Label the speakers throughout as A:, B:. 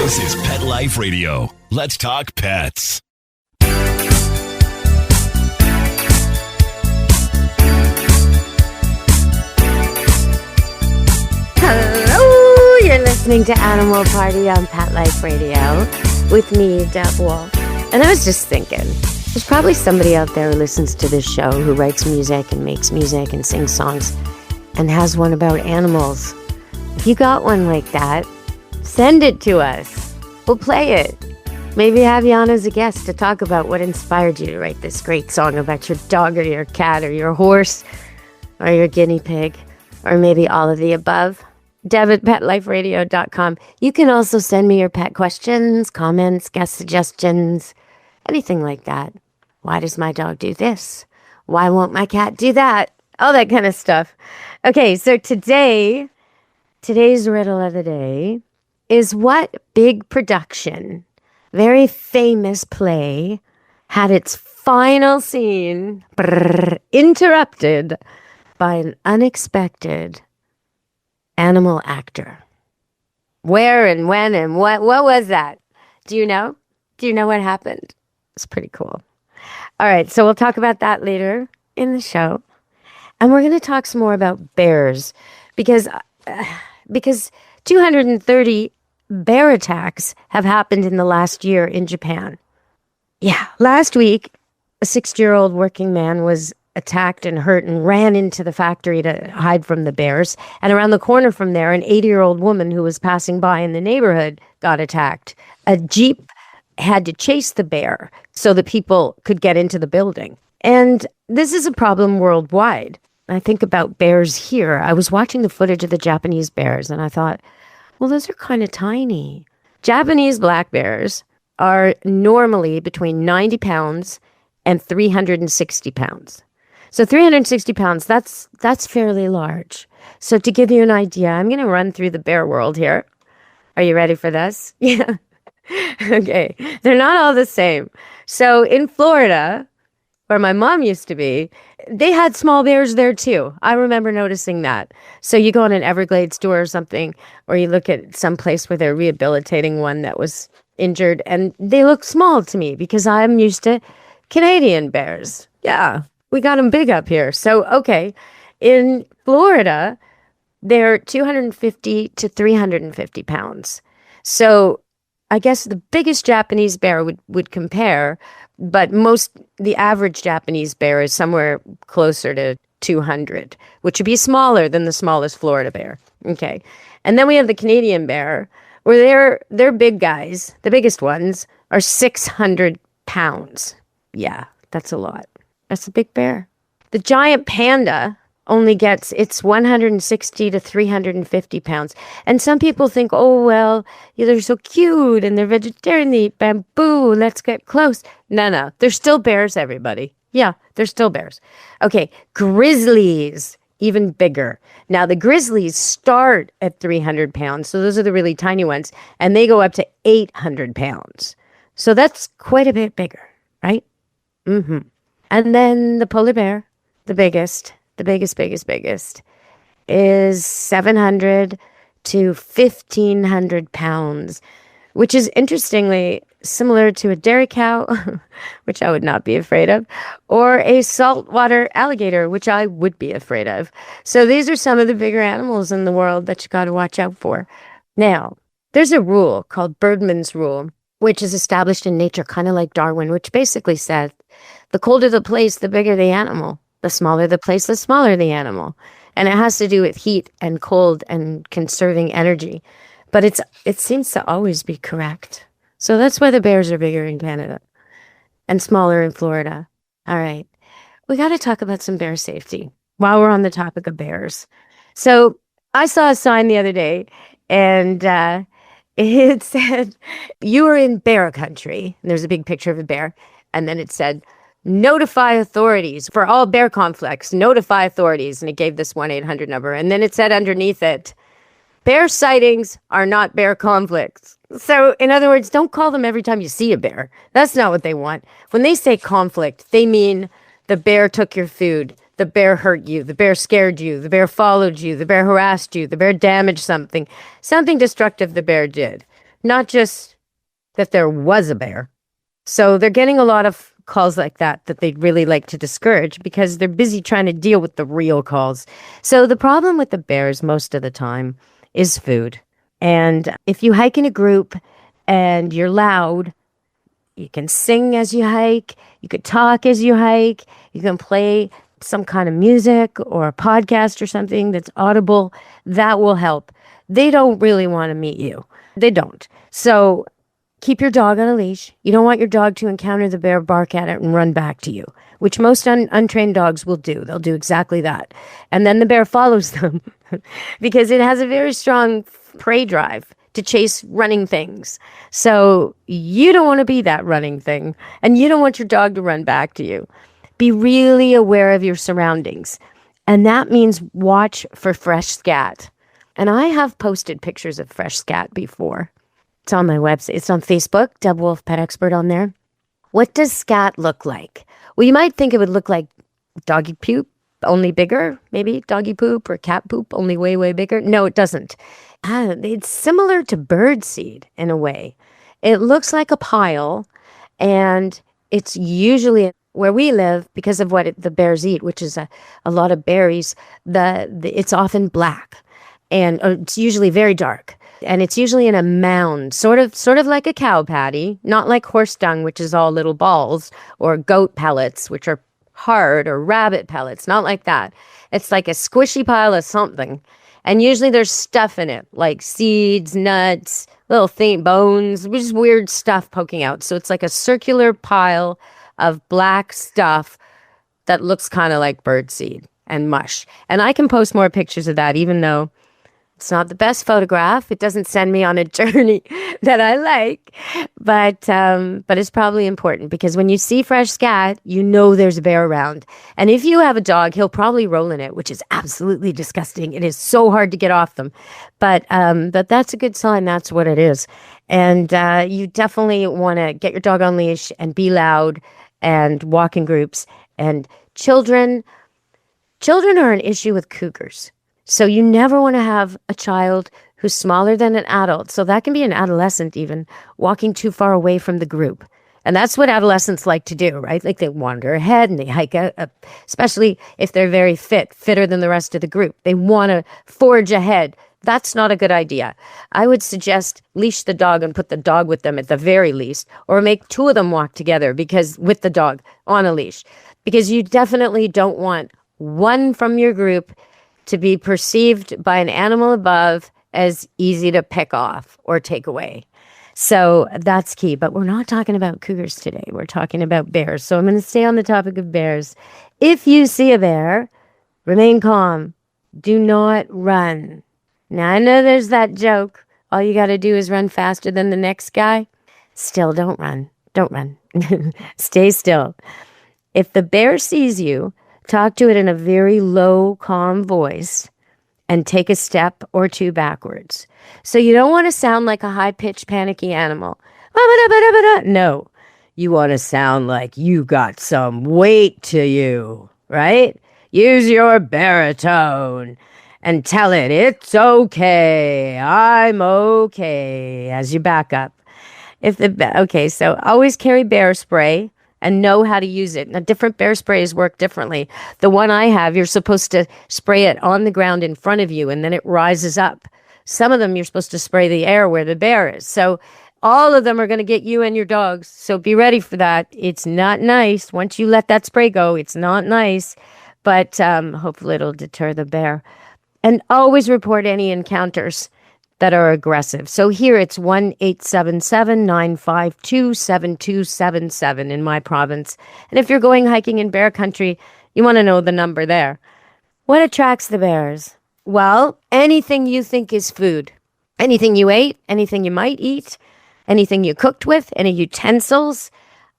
A: This is Pet Life Radio. Let's talk pets.
B: Hello, you're listening to Animal Party on Pet Life Radio with me, Deb Wolfe. And I was just thinking, there's probably somebody out there who listens to this show who writes music and makes music and sings songs and has one about animals. If you got one like that, send it to us. We'll play it. Maybe have you on as a guest to talk about what inspired you to write this great song about your dog or your cat or your horse or your guinea pig, or maybe all of the above. Deb at PetLifeRadio.com. You can also send me your pet questions, comments, guest suggestions, anything like that. Why does my dog do this? Why won't my cat do that? All that kind of stuff. Okay, so today's riddle of the day is, what big production, very famous play, had its final scene interrupted by an unexpected animal actor? Where and when and what was that? Do you know? Do you know what happened? It's pretty cool. All right, so we'll talk about that later in the show. And we're going to talk some more about bears because 230 bear attacks have happened in the last year in Japan. Yeah, last week, a 60-year-old working man was attacked and hurt and ran into the factory to hide from the bears. And around the corner from there, an 80-year-old woman who was passing by in the neighborhood got attacked. A Jeep had to chase the bear so that people could get into the building. And this is a problem worldwide. I think about bears here. I was watching the footage of the Japanese bears and I thought, well, those are kind of tiny. Japanese black bears are normally between 90 pounds and 360 pounds. So 360 pounds, that's fairly large. So to give you an idea, I'm going to run through the bear world here. Are you ready for this? Yeah. Okay. They're not all the same. So in Florida, where my mom used to be, they had small bears there too. I remember noticing that. So you go on an Everglades tour or something, or you look at some place where they're rehabilitating one that was injured, and they look small to me because I'm used to Canadian bears. Yeah, we got them big up here. So, okay, in Florida, they're 250 to 350 pounds. So I guess the biggest Japanese bear would compare, but the average Japanese bear is somewhere closer to 200, which would be smaller than the smallest Florida bear. Okay. And then we have the Canadian bear, where they're big guys. The biggest ones are 600 pounds. Yeah, that's a lot. That's a big bear. The giant panda only gets, it's 160 to 350 pounds. And some people think, oh, well, they're so cute and they're vegetarian, they eat bamboo, let's get close. No, they're still bears, everybody. Yeah, they're still bears. Okay, grizzlies, even bigger. Now, the grizzlies start at 300 pounds, so those are the really tiny ones, and they go up to 800 pounds. So that's quite a bit bigger, right? Mm-hmm. And then the polar bear, the biggest, is 700 to 1,500 pounds, which is interestingly similar to a dairy cow, which I would not be afraid of, or a saltwater alligator, which I would be afraid of. So these are some of the bigger animals in the world that you got to watch out for. Now, there's a rule called Birdman's rule, which is established in nature, kind of like Darwin, which basically says the colder the place, the bigger the animal. The smaller the place, the smaller the animal. And it has to do with heat and cold and conserving energy. But it seems to always be correct. So that's why the bears are bigger in Canada and smaller in Florida. All right. We got to talk about some bear safety while we're on the topic of bears. So I saw a sign the other day, and it said, you are in bear country. And there's a big picture of a bear. And then it said, notify authorities for all bear conflicts. Notify authorities. And it gave this 1-800 number. And then it said underneath it, bear sightings are not bear conflicts. So in other words, don't call them every time you see a bear. That's not what they want. When they say conflict, they mean the bear took your food. The bear hurt you. The bear scared you. The bear followed you. The bear harassed you. The bear damaged something. Something destructive the bear did. not just that there was a bear. So they're getting a lot of calls like that they'd really like to discourage because they're busy trying to deal with the real calls. So the problem with the bears most of the time is food. And if you hike in a group and you're loud, you can sing as you hike, you could talk as you hike, you can play some kind of music or a podcast or something that's audible. That will help. They don't really want to meet you. They don't. So keep your dog on a leash. You don't want your dog to encounter the bear, bark at it, and run back to you, which most untrained dogs will do. They'll do exactly that. And then the bear follows them because it has a very strong prey drive to chase running things. So you don't want to be that running thing, and you don't want your dog to run back to you. Be really aware of your surroundings. And that means watch for fresh scat. And I have posted pictures of fresh scat before. It's on my website. It's on Facebook, Deb Wolfe, Pet Expert on there. What does scat look like? Well, you might think it would look like doggy poop, only bigger, maybe doggy poop or cat poop, only way, way bigger. No, it doesn't. It's similar to bird seed in a way. It looks like a pile, and it's usually where we live, because of what the bears eat, which is a lot of berries, it's often black, and it's usually very dark. And it's usually in a mound, sort of like a cow patty, not like horse dung, which is all little balls, or goat pellets, which are hard, or rabbit pellets, not like that. It's like a squishy pile of something. And usually there's stuff in it, like seeds, nuts, little bones, just weird stuff poking out. So it's like a circular pile of black stuff that looks kind of like birdseed and mush. And I can post more pictures of that, even though it's not the best photograph. It doesn't send me on a journey that I like, but it's probably important because when you see fresh scat, you know there's a bear around. And if you have a dog, he'll probably roll in it, which is absolutely disgusting. It is so hard to get off them, but that's a good sign. That's what it is. And you definitely want to get your dog on leash and be loud and walk in groups. And children are an issue with cougars. So you never want to have a child who's smaller than an adult. So that can be an adolescent even, walking too far away from the group. And that's what adolescents like to do, right? Like they wander ahead and they hike out, especially if they're very fitter than the rest of the group. They want to forge ahead. That's not a good idea. I would suggest leash the dog and put the dog with them at the very least, or make two of them walk together with the dog on a leash, because you definitely don't want one from your group to be perceived by an animal above as easy to pick off or take away. So that's key. But we're not talking about cougars today. We're talking about bears. So I'm going to stay on the topic of bears. If you see a bear, remain calm. Do not run. Now, I know there's that joke. All you got to do is run faster than the next guy. Still, don't run. Don't run. Stay still. If the bear sees you, talk to it in a very low, calm voice and take a step or two backwards. So you don't want to sound like a high-pitched, panicky animal. No, you want to sound like you got some weight to you, right? Use your baritone and tell it, it's okay, I'm okay, as you back up. So always carry bear spray and know how to use it. Now, different bear sprays work differently. The one I have, you're supposed to spray it on the ground in front of you, and then it rises up. Some of them, you're supposed to spray the air where the bear is. So all of them are going to get you and your dogs. So be ready for that. It's not nice. Once you let that spray go, it's not nice. But hopefully it'll deter the bear. And always report any encounters that are aggressive. So here it's 1-877-952-7277 in my province. And if you're going hiking in bear country, you want to know the number there. What attracts the bears? Well, anything you think is food. Anything you ate, anything you might eat, anything you cooked with, any utensils,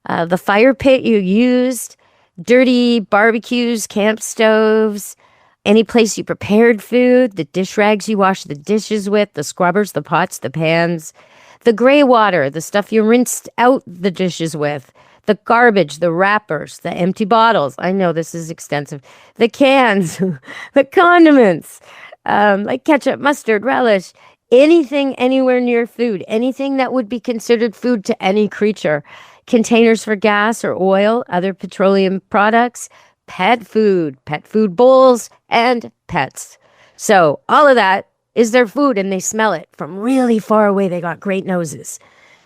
B: the fire pit you used, dirty barbecues, camp stoves, any place you prepared food, the dish rags you wash the dishes with, the scrubbers, the pots, the pans, the gray water, the stuff you rinsed out the dishes with, the garbage, the wrappers, the empty bottles. I know this is extensive. The cans, the condiments, like ketchup, mustard, relish, anything anywhere near food, anything that would be considered food to any creature, containers for gas or oil, other petroleum products, pet food bowls, and pets. So all of that is their food, and they smell it from really far away. They got great noses.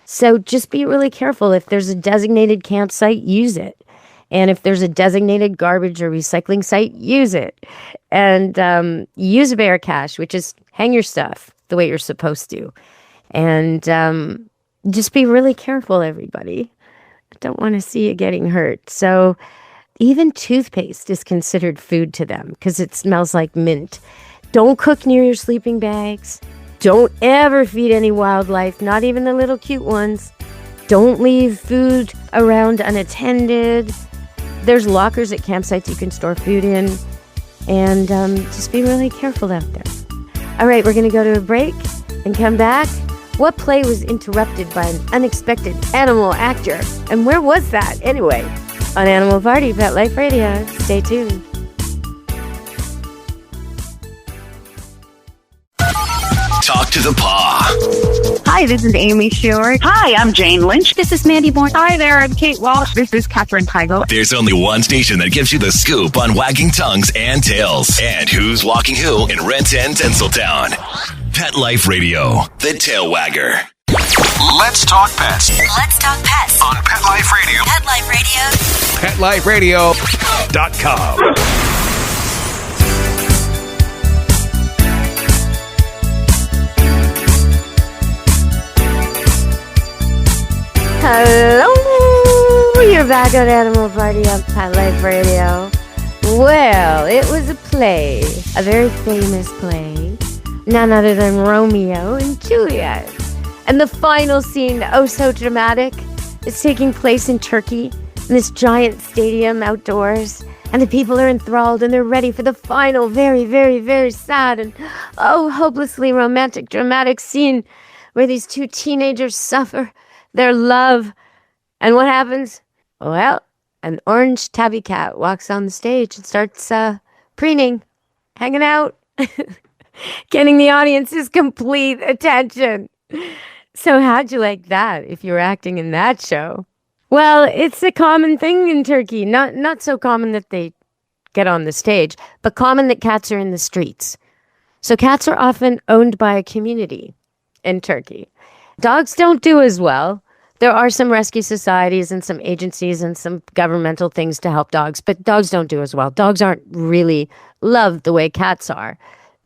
B: So just be really careful. If there's a designated campsite, use it. And if there's a designated garbage or recycling site, use it. And use a bear cache, which is hang your stuff the way you're supposed to. And just be really careful, everybody. I don't want to see you getting hurt. So even toothpaste is considered food to them because it smells like mint. Don't cook near your sleeping bags. Don't ever feed any wildlife, not even the little cute ones. Don't leave food around unattended. There's lockers at campsites you can store food in. And just be really careful out there. All right, we're going to go to a break and come back. What play was interrupted by an unexpected animal actor? And where was that anyway? On Animal Party, Pet Life Radio. Stay tuned.
A: Talk to the paw.
C: Hi, this is Amy Stewart.
D: Hi, I'm Jane Lynch.
C: This is Mandy Moore. Hi there, I'm Kate Walsh. This is Catherine Heigl.
A: There's only one station that gives you the scoop on wagging tongues and tails. And who's walking who in Renton and Tinseltown. Pet Life Radio, the tail wagger.
E: Let's talk pets.
F: Let's talk pets
E: On Pet Life Radio.
F: Pet Life Radio.
E: PetLifeRadio.com.
B: Hello, you're back on Animal Party on Pet Life Radio. Well, it was a play, a very famous play, none other than Romeo and Juliet. And the final scene, oh so dramatic, is taking place in Turkey, in this giant stadium outdoors. And the people are enthralled and they're ready for the final, very, very, very sad and hopelessly romantic, dramatic scene where these two teenagers suffer their love. And what happens? Well, an orange tabby cat walks on the stage and starts preening, hanging out, getting the audience's complete attention. So how'd you like that if you were acting in that show? Well, it's a common thing in Turkey. Not so common that they get on the stage, but common that cats are in the streets. So cats are often owned by a community in Turkey. Dogs don't do as well. There are some rescue societies and some agencies and some governmental things to help dogs, but dogs don't do as well. Dogs aren't really loved the way cats are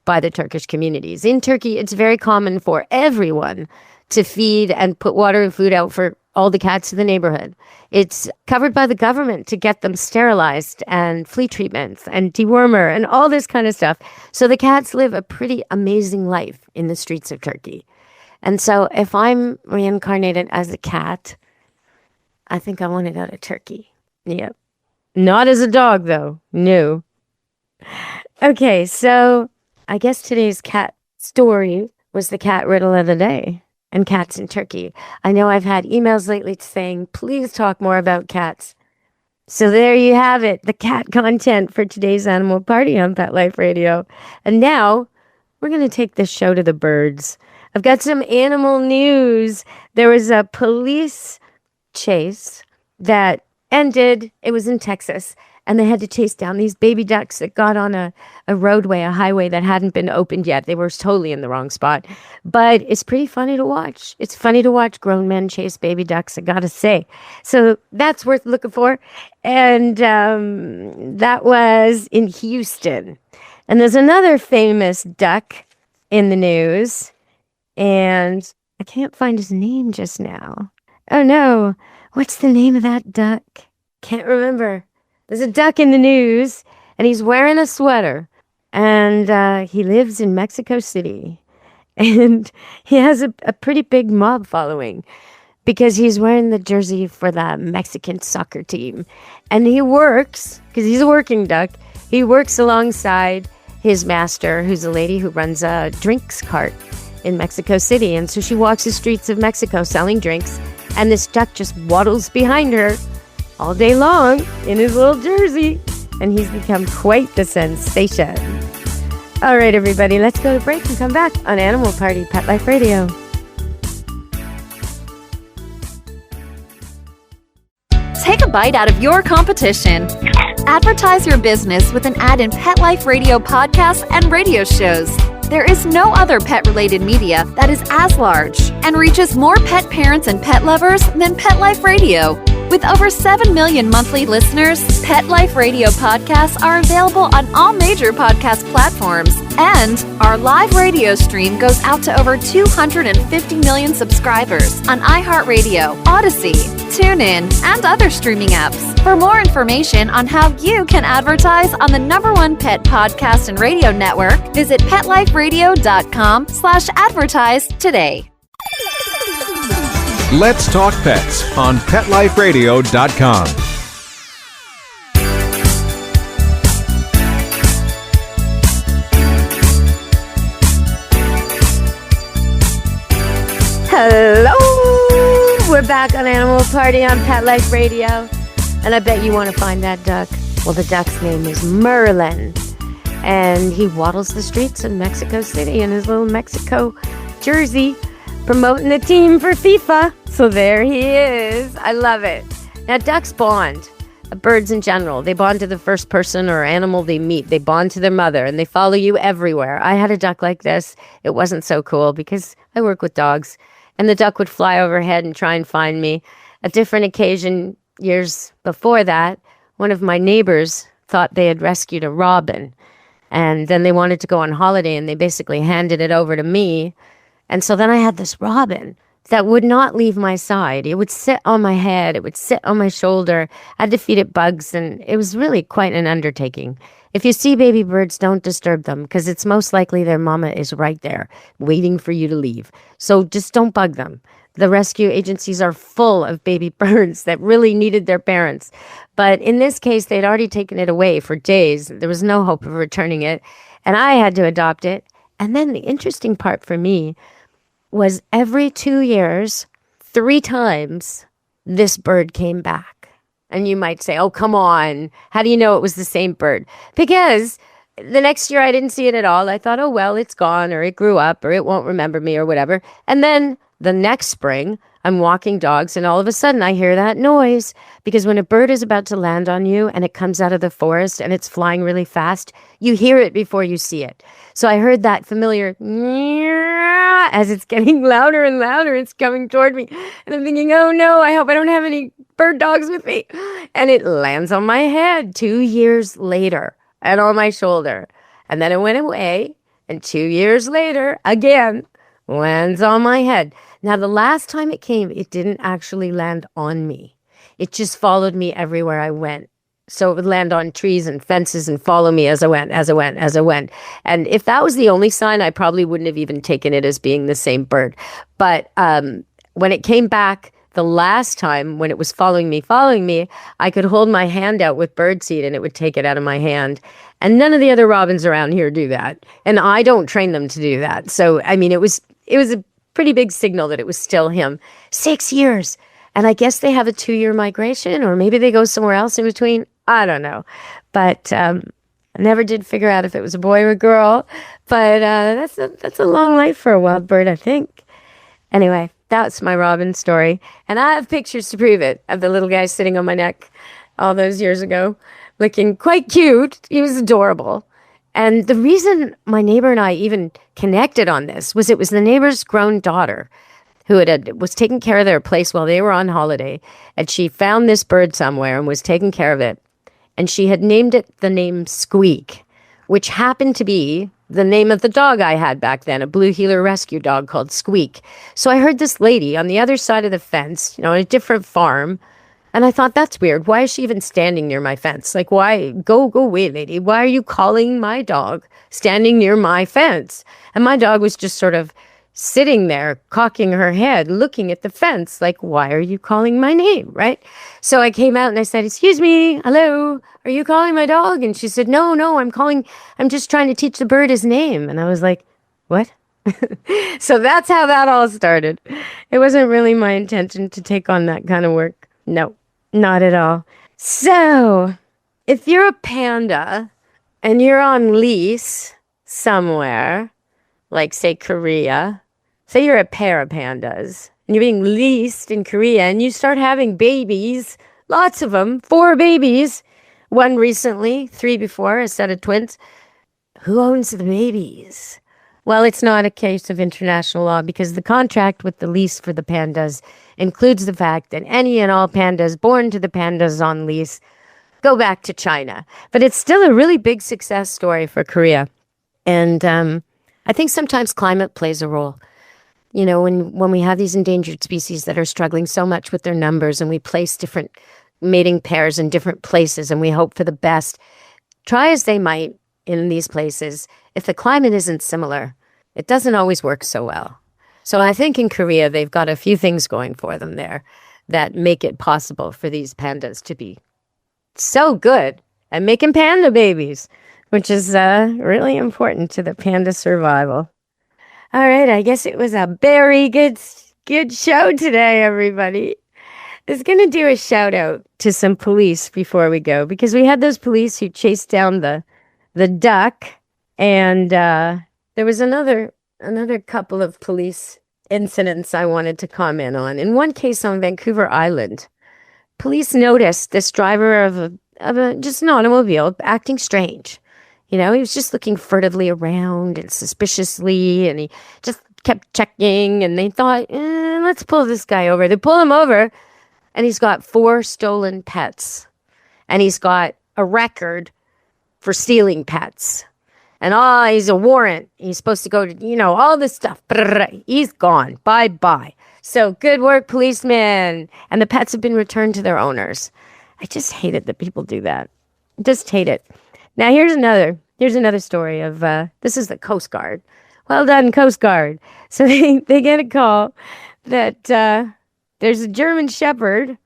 B: by the Turkish communities. In Turkey, it's very common for everyone to feed and put water and food out for all the cats in the neighborhood. It's covered by the government to get them sterilized and flea treatments and dewormer and all this kind of stuff. So the cats live a pretty amazing life in the streets of Turkey. And so if I'm reincarnated as a cat, I think I want to go to Turkey. Yep. Not as a dog, though. No. Okay, so I guess today's cat story was the cat riddle of the day and cats in Turkey. I know I've had emails lately saying, please talk more about cats. So there you have it, the cat content for today's Animal Party on Pet Life Radio. And now we're going to take this show to the birds. I've got some animal news. There was a police chase that ended. It was in Texas, and they had to chase down these baby ducks that got on a roadway, a highway that hadn't been opened yet. They were totally in the wrong spot. But it's pretty funny to watch. It's funny to watch grown men chase baby ducks, I gotta say. So that's worth looking for. And that was in Houston. And there's another famous duck in the news. And I can't find his name just now. Oh no, what's the name of that duck? Can't remember. There's a duck in the news, and he's wearing a sweater, and he lives in Mexico City. And he has a pretty big mob following because he's wearing the jersey for the Mexican soccer team. And he works, because he's a working duck, he works alongside his master, who's a lady who runs a drinks cart in Mexico City. And so she walks the streets of Mexico selling drinks, and this duck just waddles behind her all day long in his little jersey, and he's become quite the sensation. All right, everybody, let's go to break and come back on Animal Party Pet Life Radio.
D: Take a bite out of your competition. Advertise your business with an ad in Pet Life Radio podcasts and radio shows. There is no other pet-related media that is as large and reaches more pet parents and pet lovers than Pet Life Radio. With over 7 million monthly listeners, Pet Life Radio podcasts are available on all major podcast platforms. And our live radio stream goes out to over 250 million subscribers on iHeartRadio, Odyssey, TuneIn, and other streaming apps. For more information on how you can advertise on the #1 pet podcast and radio network, visit PetLifeRadio.com/advertise today.
E: Let's Talk Pets on PetLifeRadio.com.
B: Hello! We're back on Animal Party on Pet Life Radio. And I bet you want to find that duck. Well, the duck's name is Merlin. And he waddles the streets of Mexico City in his little Mexico jersey, promoting the team for FIFA. So there he is. I love it. Now, ducks bond. Birds in general, they bond to the first person or animal they meet. They bond to their mother, and they follow you everywhere. I had a duck like this. It wasn't so cool because I work with dogs. And the duck would fly overhead and try and find me. A different occasion, years before that, one of my neighbors thought they had rescued a robin. And then they wanted to go on holiday, and they basically handed it over to me. And so then I had this robin that would not leave my side. It would sit on my head. It would sit on my shoulder. I had to feed it bugs, and it was really quite an undertaking. If you see baby birds, don't disturb them, because it's most likely their mama is right there, waiting for you to leave. So just don't bug them. The rescue agencies are full of baby birds that really needed their parents. But in this case, they'd already taken it away for days. There was no hope of returning it, and I had to adopt it. And then the interesting part for me was every 2 years, 3 times, this bird came back. And you might say, oh, come on. How do you know it was the same bird? Because the next year I didn't see it at all. I thought, oh, well, it's gone, or it grew up, or it won't remember me, or whatever. And then the next spring, I'm walking dogs, and all of a sudden I hear that noise. Because when a bird is about to land on you and it comes out of the forest and it's flying really fast, you hear it before you see it. So I heard that familiar as it's getting louder and louder. It's coming toward me. And I'm thinking, oh no, I hope I don't have any bird dogs with me. And it lands on my head 2 years later and on my shoulder. And then it went away. And 2 years later, again, lands on my head. Now, the last time it came, it didn't actually land on me. It just followed me everywhere I went. So it would land on trees and fences and follow me as I went. And if that was the only sign, I probably wouldn't have even taken it as being the same bird. But when it came back the last time, when it was following me, I could hold my hand out with birdseed and it would take it out of my hand. And none of the other robins around here do that. And I don't train them to do that. So, I mean, it was a pretty big signal that it was still him. 6 years. And I guess they have a 2-year migration, or maybe they go somewhere else in between. I don't know. But I never did figure out if it was a boy or a girl. But that's a long life for a wild bird, I think. Anyway, that's my robin story. And I have pictures to prove it of the little guy sitting on my neck all those years ago, looking quite cute. He was adorable. And the reason my neighbor and I even connected on this was it was the neighbor's grown daughter who was taking care of their place while they were on holiday. And she found this bird somewhere and was taking care of it. And she had named it the name Squeak, which happened to be the name of the dog I had back then, a blue heeler rescue dog called Squeak. So I heard this lady on the other side of the fence, on a different farm. And I thought, that's weird. Why is she even standing near my fence? Like, why? Go away, lady. Why are you calling my dog standing near my fence? And my dog was just sort of sitting there, cocking her head, looking at the fence, like, why are you calling my name, right? So I came out and I said, excuse me, hello, are you calling my dog? And she said, no, I'm just trying to teach the bird his name. And I was like, what? So that's how that all started. It wasn't really my intention to take on that kind of work. No, not at all. So if you're a panda and you're on lease somewhere, like, say, Korea. Say you're a pair of pandas, and you're being leased in Korea, and you start having babies, lots of them, 4 babies, 1 recently, 3 before, a set of twins. Who owns the babies? Well, it's not a case of international law because the contract with the lease for the pandas includes the fact that any and all pandas born to the pandas on lease go back to China. But it's still a really big success story for Korea. And I think sometimes climate plays a role. You know, when we have these endangered species that are struggling so much with their numbers and we place different mating pairs in different places and we hope for the best, try as they might in these places, if the climate isn't similar, it doesn't always work so well. So I think in Korea, they've got a few things going for them there that make it possible for these pandas to be so good at making panda babies, which is really important to the panda survival. All right, I guess it was a very good show today, everybody. I was going to do a shout out to some police before we go, because we had those police who chased down the duck, and there was another couple of police incidents I wanted to comment on. In one case on Vancouver Island, police noticed this driver of a just an automobile acting strange. You know, he was just looking furtively around and suspiciously, and he just kept checking, and they thought, let's pull this guy over. They pull him over, and he's got 4 stolen pets, and he's got a record for stealing pets. And he's a warrant. He's supposed to go to, all this stuff. He's gone. Bye-bye. So good work, policeman. And the pets have been returned to their owners. I just hate it that people do that. Just hate it. Now, here's another story of, this is the Coast Guard. Well done, Coast Guard. So they get a call that there's a German Shepherd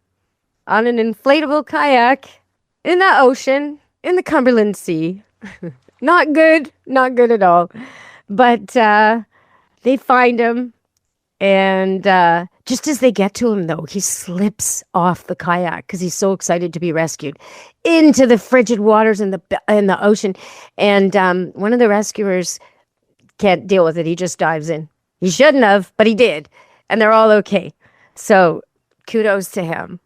B: on an inflatable kayak in the ocean in the Cumberland Sea. Not good at all. But they find him, and just as they get to him, though, he slips off the kayak because he's so excited to be rescued into the frigid waters in the ocean. And one of the rescuers can't deal with it. He just dives in. He shouldn't have, but he did. And they're all okay. So kudos to him.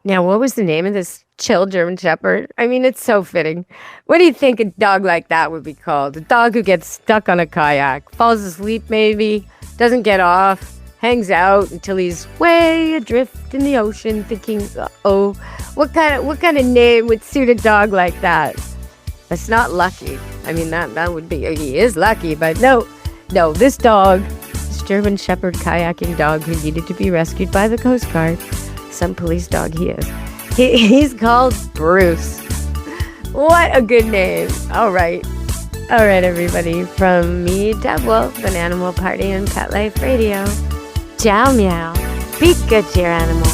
B: Now, what was the name of this chill German Shepherd? I mean, it's so fitting. What do you think a dog like that would be called? A dog who gets stuck on a kayak, falls asleep maybe, doesn't get off, hangs out until he's way adrift in the ocean, thinking, uh-oh, what kind of name would suit a dog like that? That's not Lucky. I mean, that would be, he is lucky, but no, this dog, this German Shepherd kayaking dog who needed to be rescued by the Coast Guard, some police dog he is. He's called Bruce. What a good name. All right, everybody. From me, Deb Wolfe, an Animal Party and Pet Life Radio. Ciao, meow. Be good to your animal.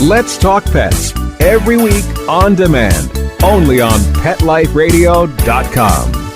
E: Let's Talk Pets. Every week on demand. Only on PetLifeRadio.com.